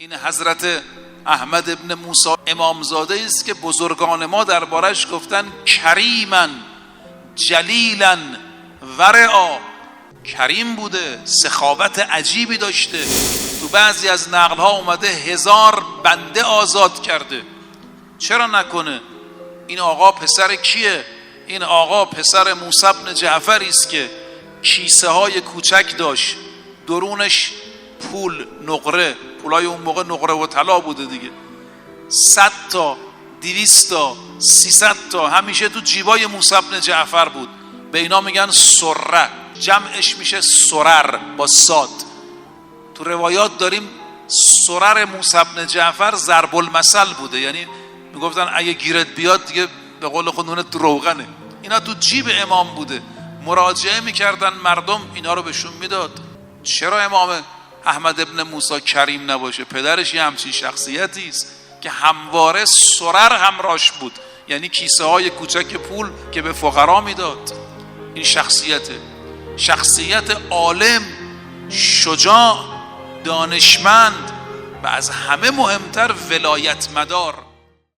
این حضرت احمد ابن موسی امامزاده است که بزرگان ما دربارش گفتن کریما جلیلا ورعا. کریم بوده، سخاوت عجیبی داشته. تو بعضی از نقلها اومده 1000 بنده آزاد کرده. چرا نکنه؟ این آقا پسر کیه؟ این آقا پسر موسی بن جعفری است که کیسه های کوچک داشت، درونش پول، نقره، پولای اون موقع نقره و طلا بوده دیگه، 100 تا 200 تا 300 تا همیشه تو جیبای موسی بن جعفر بود. به اینا میگن سره، جمعش میشه سرر با صاد. تو روایات داریم سرر موسی بن جعفر ضرب المثل بوده، یعنی میگفتن اگه گیرت بیاد دیگه به قول خودمون روغنه. اینا تو جیب امام بوده، مراجعه میکردن مردم اینا رو بهشون میداد. چرا امام احمد ابن موسی کریم نباشه؟ پدرش یه همچین شخصیتی است که همواره سرر همراش بود، یعنی کیسه های کوچک پول که به فقرا میداد. این شخصیت عالم، شجاع، دانشمند و از همه مهمتر ولایت مدار.